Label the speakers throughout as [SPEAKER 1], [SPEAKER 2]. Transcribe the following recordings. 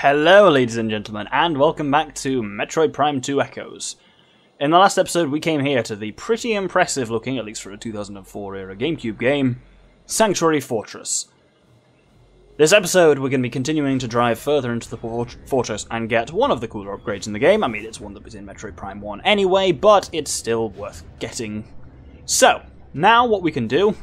[SPEAKER 1] Hello ladies and gentlemen, and welcome back to Metroid Prime 2 Echoes. In the last episode we came here to the pretty impressive looking, at least for a 2004 era GameCube game, Sanctuary Fortress. This episode we're going to be continuing to drive further into the fortress and get one of the cooler upgrades in the game. I mean, it's one that was in Metroid Prime 1 anyway, but it's still worth getting. So, now what we can do...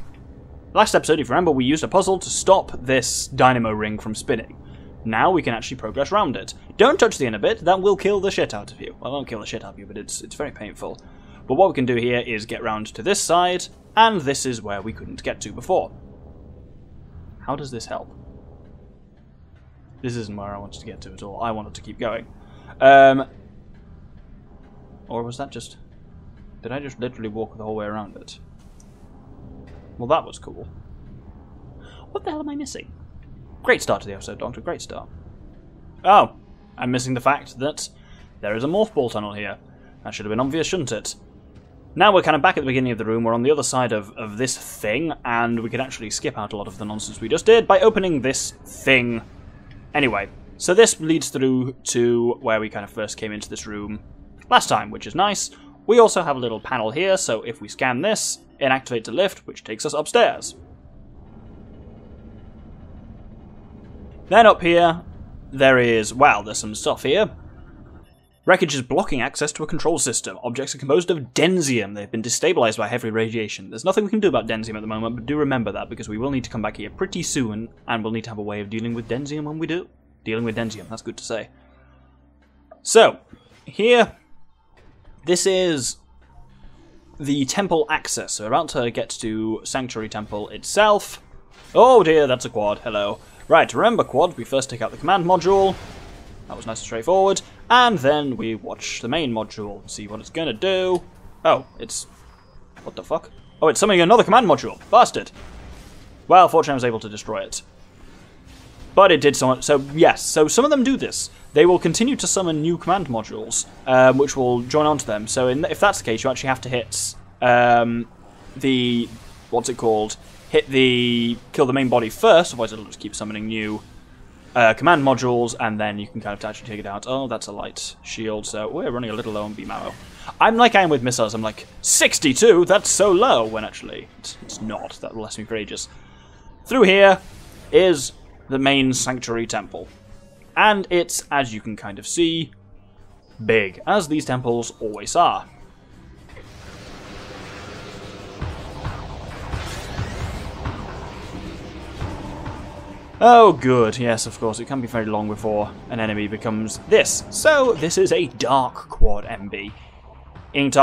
[SPEAKER 1] Last episode, if you remember, we used a puzzle to stop this dynamo ring from spinning. Now we can actually progress around it. Don't touch the inner bit, that will kill the shit out of you. Well, it won't kill the shit out of you, but it's very painful. But what we can do here is get round to this side, and this is where we couldn't get to before. How does this help? This isn't where I wanted to get to at all. I wanted to keep going. Or was that just... Did I just literally walk the whole way around it? Well, that was cool. What the hell am I missing? Great start to the episode, Doctor. Great start. Oh, I'm missing the fact that there is a morph ball tunnel here. That should have been obvious, shouldn't it? Now we're kind of back at the beginning of the room. We're on the other side of this thing, and we can actually skip out a lot of the nonsense we just did by opening this thing. Anyway, so this leads through to where we kind of first came into this room last time, which is nice. We also have a little panel here, so if we scan this, it activates a lift, which takes us upstairs. Then up here, there is, wow, there's some stuff here. Wreckage is blocking access to a control system. Objects are composed of densium. They've been destabilized by heavy radiation. There's nothing we can do about densium at the moment, but do remember that, because we will need to come back here pretty soon, and we'll need to have a way of dealing with densium when we do. Dealing with densium, that's good to say. So, here, this is the temple access. So we're about to get to Sanctuary Temple itself. Oh dear, that's a quad. Hello. Right, remember quad, we first take out the command module. That was nice and straightforward. And then we watch the main module and see what it's going to do. Oh, it's... What the fuck? Oh, it's summoning another command module. Bastard. Well, fortunately I was able to destroy it. But it did so yes, so some of them do this. They will continue to summon new command modules, which will join onto them. So if that's the case, you actually have to hit the... What's it called? Kill the main body first, otherwise it'll just keep summoning new command modules, and then you can kind of actually take it out. Oh, that's a light shield, so we're running a little low on beam ammo. I'm like I am with missiles, I'm like, 62? That's so low, when actually it's not. That will last me for ages. Through here is the main Sanctuary Temple. And it's, as you can kind of see, big, as these temples always are. Oh good, yes of course, it can be very long before an enemy becomes this. So, this is a Dark Quad MB. Ink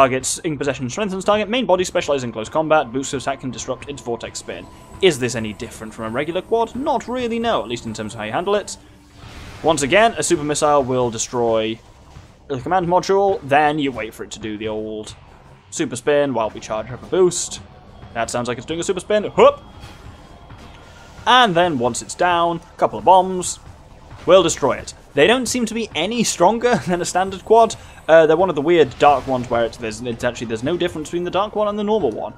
[SPEAKER 1] possession strengthens target, main body specializes in close combat, boosts attack and disrupt its vortex spin. Is this any different from a regular quad? Not really, no, at least in terms of how you handle it. Once again, a super missile will destroy the command module, then you wait for it to do the old super spin while we charge up a boost. That sounds like it's doing a super spin. Whoop! And then once it's down, a couple of bombs will destroy it. They don't seem to be any stronger than a standard quad. They're one of the weird dark ones where there's no difference between the dark one and the normal one.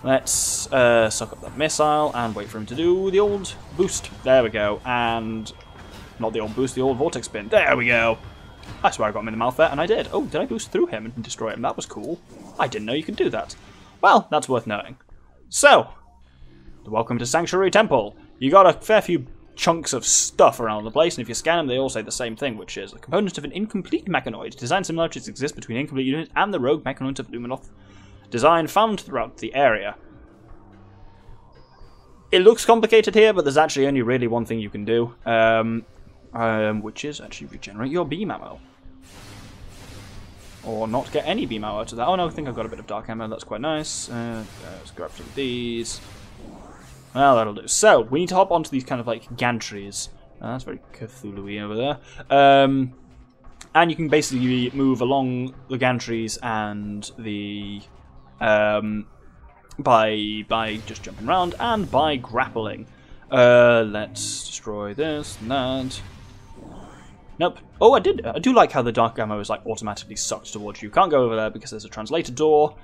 [SPEAKER 1] Let's suck up that missile and wait for him to do the old boost. There we go. And not the old boost, the old vortex spin. There we go. I swear I got him in the mouth there, and I did. Oh, did I boost through him and destroy him? That was cool. I didn't know you could do that. Well, that's worth knowing. So, welcome to Sanctuary Temple. You got a fair few chunks of stuff around the place, and if you scan them, they all say the same thing, which is a component of an incomplete mechanoid. Design similarities exist between incomplete units and the rogue mechanoid of Luminoth design found throughout the area. It looks complicated here, but there's actually only really one thing you can do, which is actually regenerate your beam ammo. Or not get any beam ammo out of that. Oh no, I think I've got a bit of dark ammo, that's quite nice. Let's grab some of these. Well, that'll do. So, we need to hop onto these kind of like gantries. That's very Cthulhu-y over there. And you can basically move along the gantries and the... by just jumping around and by grappling. Let's destroy this and that. Nope. Oh, I do like how the dark ammo is like automatically sucked towards you. Can't go over there because there's a translator door,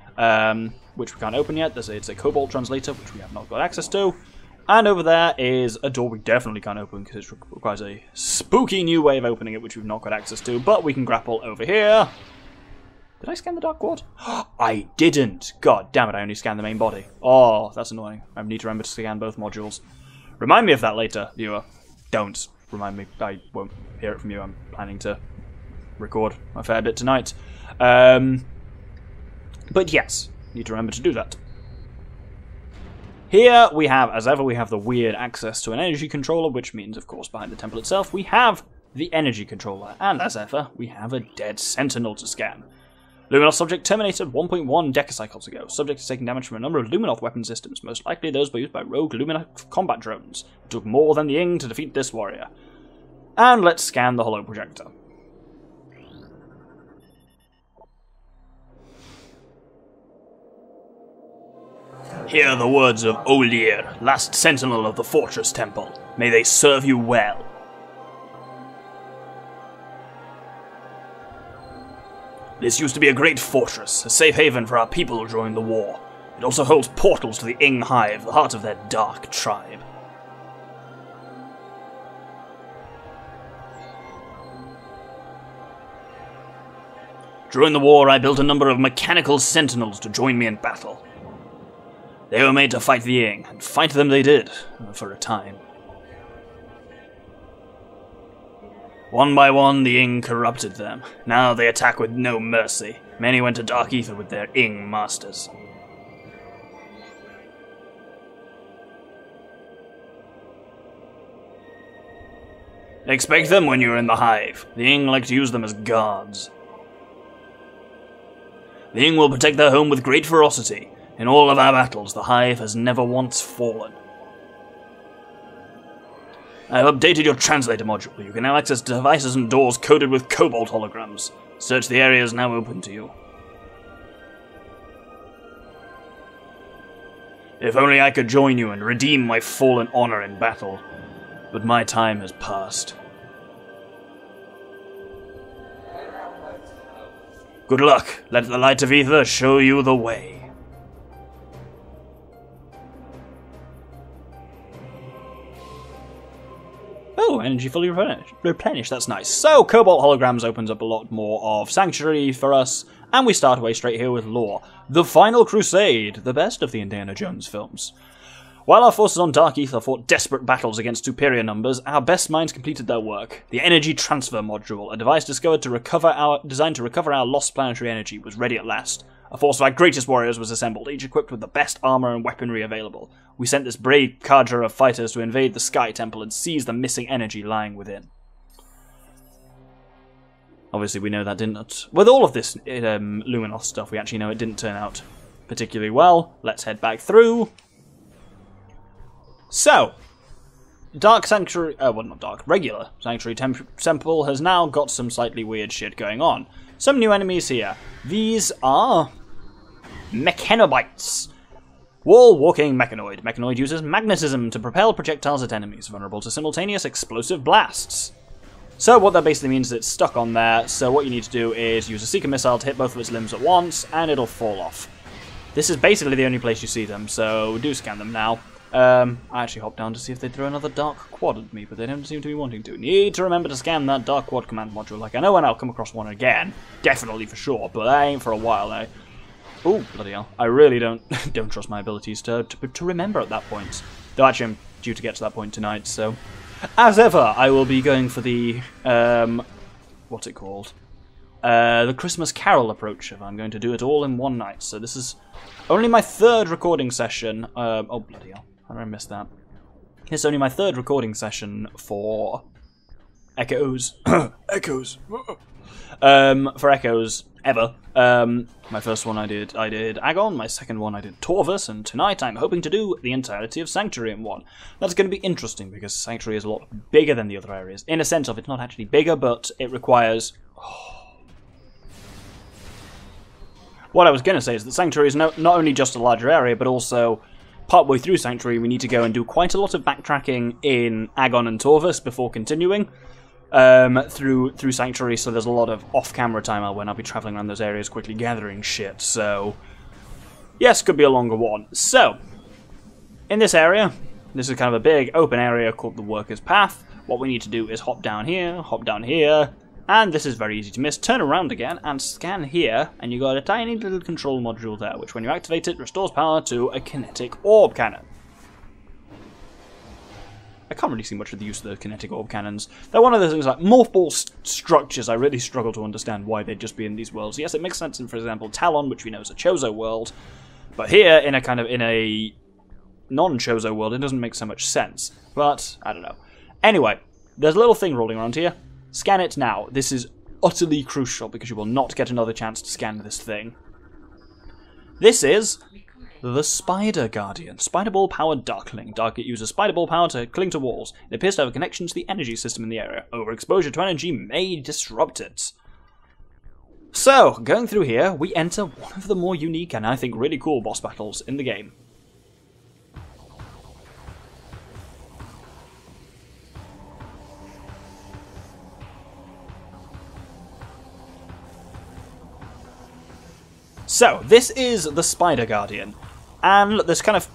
[SPEAKER 1] which we can't open yet. It's a cobalt translator, which we have not got access to. And over there is a door we definitely can't open because it requires a spooky new way of opening it, which we've not got access to. But we can grapple over here. Did I scan the Dark Quad? I didn't! God damn it, I only scanned the main body. Oh, that's annoying. I need to remember to scan both modules. Remind me of that later, viewer. Don't remind me. I won't hear it from you. I'm planning to record a fair bit tonight. But yes, need to remember to do that. Here we have, as ever, we have the weird access to an energy controller, which means, of course, behind the temple itself, we have the energy controller. And as ever, we have a dead sentinel to scan. Luminoth subject terminated 1.1 decacycles ago. Subject is taking damage from a number of Luminoth weapon systems, most likely those used by rogue Luminoth combat drones. It took more than the Ing to defeat this warrior. And let's scan the holo projector. Hear the words of Olir, last sentinel of the fortress temple. May they serve you well. This used to be a great fortress, a safe haven for our people during the war. It also holds portals to the Ing Hive, the heart of their dark tribe. During the war, I built a number of mechanical sentinels to join me in battle. They were made to fight the Ing, and fight them they did, for a time. One by one, the Ing corrupted them. Now they attack with no mercy. Many went to Dark Ether with their Ing masters. Expect them when you're in the Hive. The Ing like to use them as guards. The Ing will protect their home with great ferocity. In all of our battles, the Hive has never once fallen. I have updated your translator module. You can now access devices and doors coded with cobalt holograms. Search the area is now open to you. If only I could join you and redeem my fallen honor in battle. But my time has passed. Good luck. Let the light of Ether show you the way. Oh, energy fully replenished. That's nice. So, Cobalt Holograms opens up a lot more of Sanctuary for us, and we start away straight here with Lore. The Final Crusade, the best of the Indiana Jones films. While our forces on Dark Ether fought desperate battles against superior numbers, our best minds completed their work. The Energy Transfer Module, a device discovered to designed to recover our lost planetary energy, was ready at last. A force of our greatest warriors was assembled, each equipped with the best armor and weaponry available. We sent this brave cadre of fighters to invade the Sky Temple and seize the missing energy lying within. Obviously, we know that didn't... With all of this Luminoth stuff, we actually know it didn't turn out particularly well. Let's head back through. So, Dark Sanctuary... well, not Dark. Regular Sanctuary Temple has now got some slightly weird shit going on. Some new enemies here. These are... Mechanobites. Wall-walking mechanoid. Mechanoid uses magnetism to propel projectiles at enemies, vulnerable to simultaneous explosive blasts. So what that basically means is it's stuck on there, so what you need to do is use a Seeker Missile to hit both of its limbs at once, and it'll fall off. This is basically the only place you see them, so do scan them now. I actually hopped down to see if they'd throw another Dark Quad at me, but they don't seem to be wanting to. Need to remember to scan that Dark Quad command module. Like, I know when I'll come across one again, definitely for sure, but that ain't for a while now. Oh, bloody hell. I really don't trust my abilities to remember at that point. Though actually I'm due to get to that point tonight, so... As ever, I will be going for the, what's it called? The Christmas Carol approach, if I'm going to do it all in one night. So this is only my third recording session. Oh, bloody hell. How did I miss that? It's only my third recording session for Echoes. Echoes. For Echoes ever. My first one I did Agon, my second one I did Torvus, and tonight I'm hoping to do the entirety of Sanctuary in one. That's going to be interesting because Sanctuary is a lot bigger than the other areas. In a sense of it's not actually bigger, but it requires... What I was going to say is that Sanctuary is not only just a larger area, but also partway through Sanctuary we need to go and do quite a lot of backtracking in Agon and Torvus before continuing. Through Sanctuary, so there's a lot of off-camera time when I'll be travelling around those areas quickly gathering shit, so... Yes, could be a longer one. So, in this area, This is kind of a big open area called the Workers' Path. What we need to do is hop down here, and this is very easy to miss. Turn around again and scan here, and you got a tiny little control module there, which when you activate it, restores power to a kinetic orb cannon. I can't really see much of the use of the kinetic orb cannons. They're one of those things like mothball structures. I really struggle to understand why they'd just be in these worlds. Yes, it makes sense in, for example, Talon, which we know is a Chozo world, but here in a non-Chozo world, it doesn't make so much sense. But I don't know. Anyway, there's a little thing rolling around here. Scan it now. This is utterly crucial because you will not get another chance to scan this thing. This is the Spider Guardian. Spider Ball powered Darkling. It uses Spider Ball power to cling to walls. It appears to have a connection to the energy system in the area. Overexposure to energy may disrupt it. So, going through here, we enter one of the more unique and I think really cool boss battles in the game. So, this is the Spider Guardian, and look, there's kind of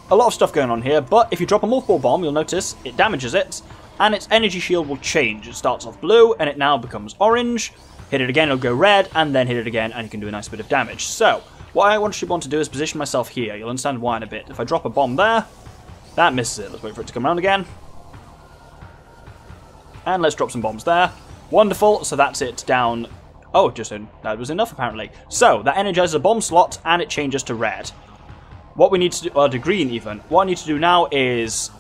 [SPEAKER 1] a lot of stuff going on here, but if you drop a mothball bomb, you'll notice it damages it, and its energy shield will change. It starts off blue, and it now becomes orange. Hit it again, it'll go red, and then hit it again, and you can do a nice bit of damage. So, what I want to do is position myself here. You'll understand why in a bit. If I drop a bomb there, that misses it. Let's wait for it to come around again. And let's drop some bombs there. Wonderful, so that's it down. Oh, that was enough apparently. So, that energizes a bomb slot and it changes to red. What we need to do, or to green even, what I need to do now is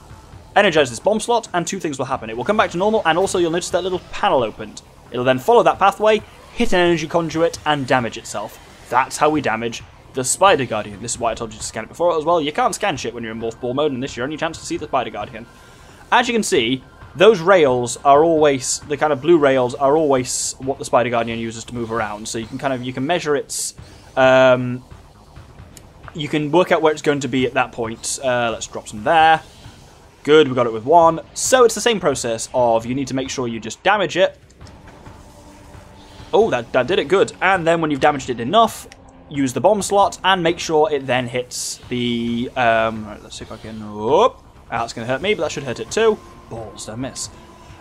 [SPEAKER 1] energize this bomb slot and two things will happen. It will come back to normal and also you'll notice that little panel opened. It'll then follow that pathway, hit an energy conduit and damage itself. That's how we damage the Spider Guardian. This is why I told you to scan it before as well. You can't scan shit when you're in mothball mode and this is your only chance to see the Spider Guardian. As you can see, those rails are always, the kind of blue rails are always what the Spider Guardian uses to move around. So you can measure its, you can work out where it's going to be at that point. Let's drop some there. Good, we got it with one. So it's the same process of you need to make sure you just damage it. Oh, that did it, good. And then when you've damaged it enough, use the bomb slot and make sure it then hits the, right, let's see if I can, oh, that's going to hurt me, but that should hurt it too. Balls, don't miss.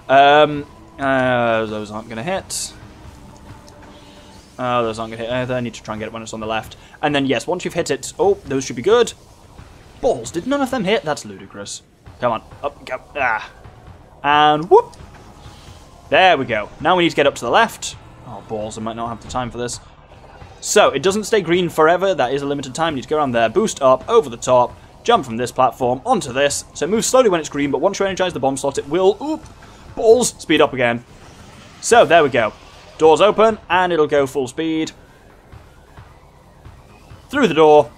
[SPEAKER 1] Those aren't going to hit. Those aren't going to hit either. I need to try and get it when it's on the left. And then, yes, once you've hit it... Oh, those should be good. Balls, did none of them hit? That's ludicrous. Come on, up, go. Ah. And whoop. There we go. Now we need to get up to the left. Oh, balls, I might not have the time for this. So, it doesn't stay green forever. That is a limited time. You need to go around there, boost up, over the top, jump from this platform onto this. So it moves slowly when it's green, but once you energize the bomb slot, it will, oop, balls, speed up again. So there we go. Doors open, and it'll go full speed. Through the door,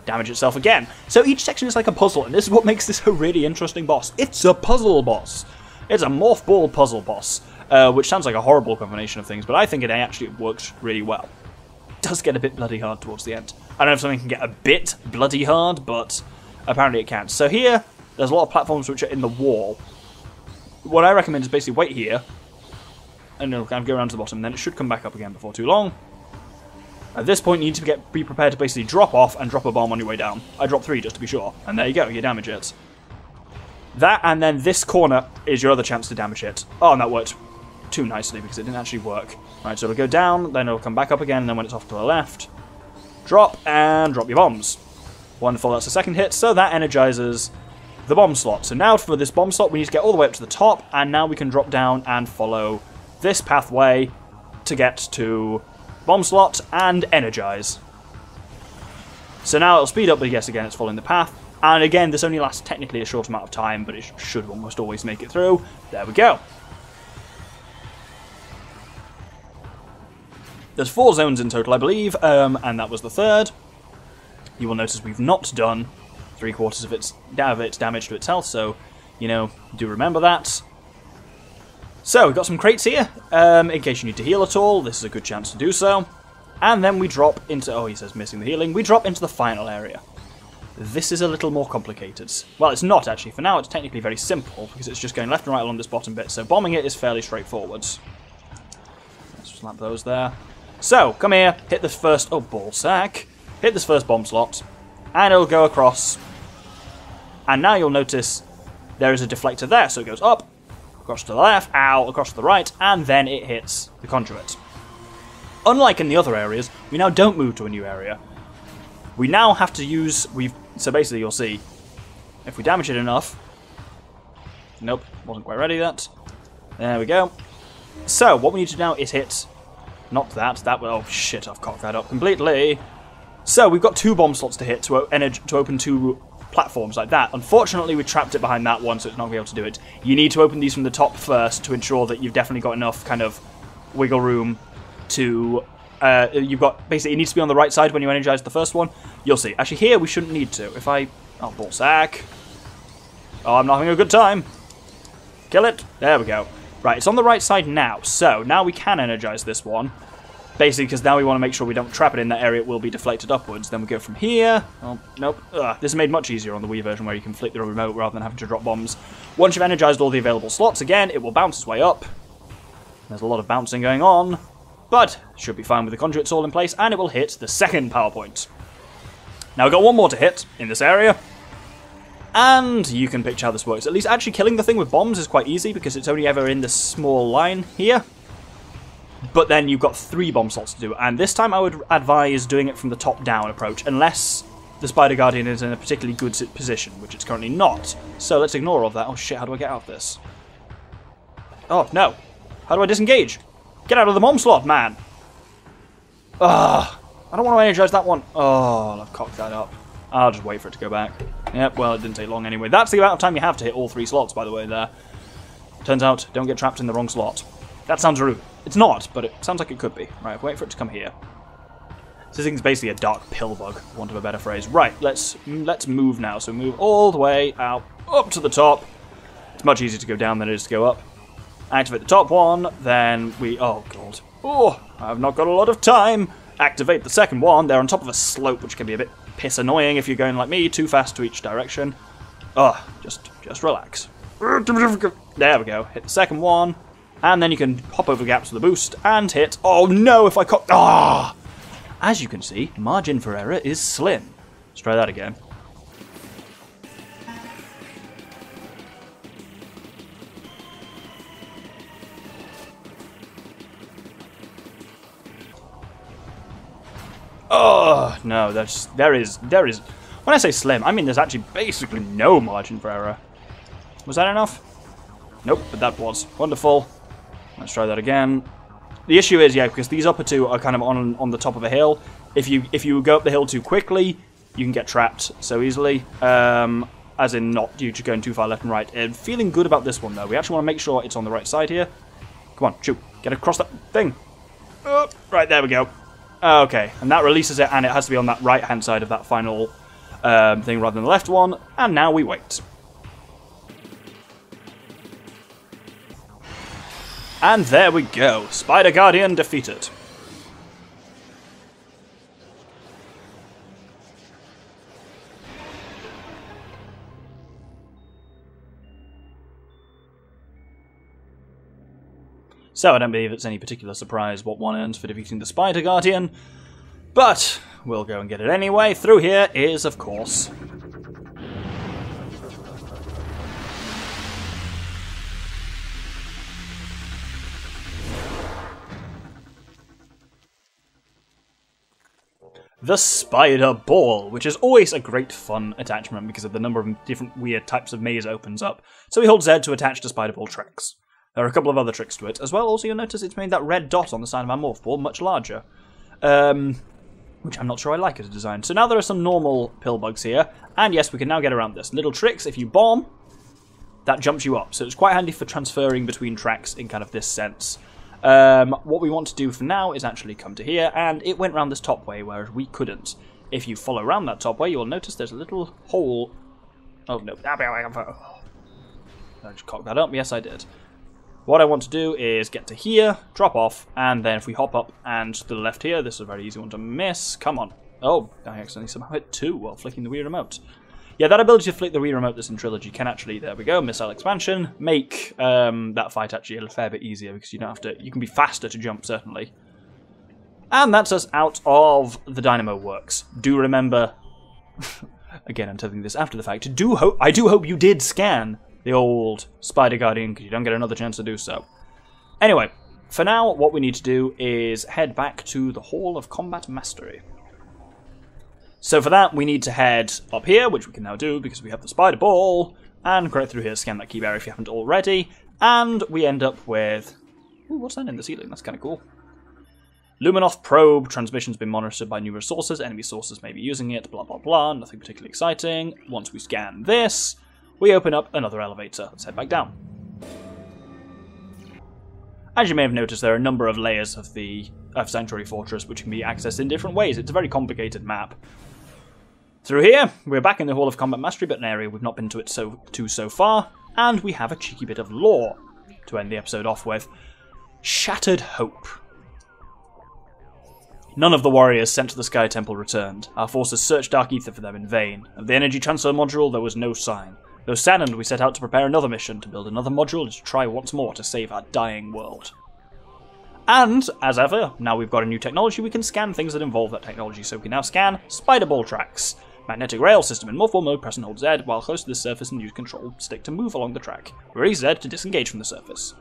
[SPEAKER 1] damage itself again. So each section is like a puzzle, and this is what makes this a really interesting boss. It's a puzzle boss. It's a mothball puzzle boss, which sounds like a horrible combination of things, but I think it actually works really well. It does get a bit bloody hard towards the end. I don't know if something can get a bit bloody hard, but apparently it can. So here, there's a lot of platforms which are in the wall. What I recommend is basically wait here, and it'll kind of go around to the bottom, and then it should come back up again before too long. At this point, you need to be prepared to basically drop off and drop a bomb on your way down. I dropped 3 just to be sure, and there you go, you damage it. That, and then this corner is your other chance to damage it. Oh, and that worked too nicely because it didn't actually work. Right, so it'll go down, then it'll come back up again, and then when it's off to the left, drop, and drop your bombs. Wonderful, that's the second hit, so that energizes the bomb slot. So now for this bomb slot, we need to get all the way up to the top, and now we can drop down and follow this pathway to get to bomb slot and energize. So now it'll speed up, but yes, again, it's following the path. And again, this only lasts technically a short amount of time, but it should almost always make it through. There we go. There's 4 zones in total, I believe, and that was the third. You will notice we've not done 3/4 of its damage to its health, so, you know, do remember that. So, we've got some crates here. In case you need to heal at all, this is a good chance to do so. And then we drop into... Oh, he says missing the healing. We drop into the final area. This is a little more complicated. Well, it's not, actually. For now, it's technically very simple, because it's just going left and right along this bottom bit, so bombing it is fairly straightforward. Let's slap those there. So, come here, hit this first... Oh, ball sack. Hit this first bomb slot, and it'll go across And now you'll notice there is a deflector there, so it goes up, across to the left, across to the right, and then it hits the conduit. Unlike in the other areas, we now don't move to a new area. We now have to use... So basically you'll see, if we damage it enough... Nope, wasn't quite ready yet. There we go. So, what we need to do now is hit... Not that, oh shit, I've cocked that up completely. So, we've got 2 bomb slots to hit to open 2 platforms like that. Unfortunately, we trapped it behind that one, so it's not going to be able to do it. You need to open these from the top first to ensure that you've definitely got enough kind of wiggle room to... you've got... Basically, it needs to be on the right side when you energize the first one. You'll see. Actually, here we shouldn't need to. If I... Oh, ball sack. Oh, I'm not having a good time. Kill it. There we go. Right, it's on the right side now. So, now we can energize this one. Basically, because now we want to make sure we don't trap it in that area, it will be deflected upwards. Then we go from here. Oh, nope. This is made much easier on the Wii version where you can flick the remote rather than having to drop bombs. Once you've energized all the available slots, again, it will bounce its way up. There's a lot of bouncing going on. But, should be fine with the conduits all in place, and it will hit the second power point. Now, we've got one more to hit in this area. And you can picture how this works. At least actually killing the thing with bombs is quite easy because it's only ever in this small line here. But then you've got 3 bomb slots to do. And this time I would advise doing it from the top-down approach, unless the Spider Guardian is in a particularly good position, which it's currently not. So let's ignore all of that. Oh shit, how do I get out of this? Oh, no. How do I disengage? Get out of the bomb slot, man! Ugh. I don't want to energize that one. Oh, I've cocked that up. I'll just wait for it to go back. Yep, well, it didn't take long anyway. That's the amount of time you have to hit all 3 slots, by the way, there. Turns out, don't get trapped in the wrong slot. That sounds rude. It's not, but it sounds like it could be. Right, wait for it to come here. This thing's basically a dark pill bug, for want of a better phrase. Right, let's move now. So move all the way out, up to the top. It's much easier to go down than it is to go up. Activate the top one, then we... Oh, God. Oh, I've not got a lot of time. Activate the second one. They're on top of a slope, which can be a bit piss annoying if you're going like me, too fast to each direction. Oh, just relax. There we go. Hit the second one, and then you can hop over gaps with a boost and hit. Oh no! If I cock. Ah! As you can see, margin for error is slim. Let's try that again. Oh, no, there is, when I say slim, I mean there's actually basically no margin for error. Was that enough? Nope, but that was. Wonderful. Let's try that again. The issue is, yeah, because these upper 2 are kind of on the top of a hill. If you go up the hill too quickly, you can get trapped so easily. As in not you just going too far left and right. And feeling good about this one, though. We actually want to make sure it's on the right side here. Come on, shoot. Get across that thing. Oh, right, there we go. Okay, and that releases it, and it has to be on that right-hand side of that final thing rather than the left one. And now we wait. And there we go. Spider Guardian defeated. So I don't believe it's any particular surprise what one earns for defeating the Spider Guardian, but we'll go and get it anyway. Through here is, of course, the Spider Ball, which is always a great fun attachment because of the number of different weird types of maze it opens up. So we hold Z to attach to Spider Ball tricks. There are a couple of other tricks to it as well. Also, you'll notice it's made that red dot on the side of our morph ball much larger, which I'm not sure I like as a design. So now there are some normal pill bugs here, and yes, we can now get around this. Little tricks, if you bomb, that jumps you up. So it's quite handy for transferring between tracks in kind of this sense. What we want to do for now is actually come to here, and it went round this top way, whereas we couldn't. If you follow around that top way, you'll notice there's a little hole. Oh, no. I just cocked that up. Yes, I did. What I want to do is get to here, drop off, and then if we hop up and to the left here, this is a very easy one to miss. Come on. Oh, I accidentally somehow hit 2 while flicking the Wii Remote. Yeah, that ability to flick the Wii Remote that's in Trilogy can actually, there we go, missile expansion, make that fight actually a fair bit easier because you don't have to, you can be faster to jump, certainly. And that's us out of the Dynamo Works. Do remember, Again, I'm telling you this after the fact. I do hope you did scan the old Spider Guardian, because you don't get another chance to do so. Anyway, for now, what we need to do is head back to the Hall of Combat Mastery. So for that, we need to head up here, which we can now do because we have the Spider Ball, and go through here, scan that key barrier if you haven't already, and we end up with... Ooh, what's that in the ceiling? That's kind of cool. Luminoth probe, transmission's been monitored by numerous sources, enemy sources may be using it, blah blah blah, nothing particularly exciting. Once we scan this, we open up another elevator. Let's head back down. As you may have noticed, there are a number of layers of Sanctuary Fortress which can be accessed in different ways. It's a very complicated map. Through here, we're back in the Hall of Combat Mastery, but an area we've not been to so far, and we have a cheeky bit of lore to end the episode off with. Shattered Hope. None of the warriors sent to the Sky Temple returned. Our forces searched Dark Ether for them in vain. Of the energy transfer module, there was no sign. Though saddened, we set out to prepare another mission, to build another module and to try once more to save our dying world. And, as ever, now we've got a new technology, we can scan things that involve that technology, so we can now scan Spider Ball tracks. Magnetic rail system in morph mode, press and hold Z while close to the surface and use control stick to move along the track. Release Z to disengage from the surface.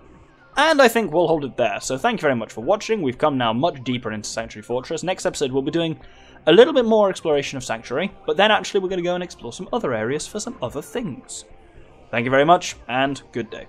[SPEAKER 1] And I think we'll hold it there, so thank you very much for watching. We've come now much deeper into Sanctuary Fortress. Next episode we'll be doing a little bit more exploration of Sanctuary, but then actually we're going to go and explore some other areas for some other things. Thank you very much, and good day.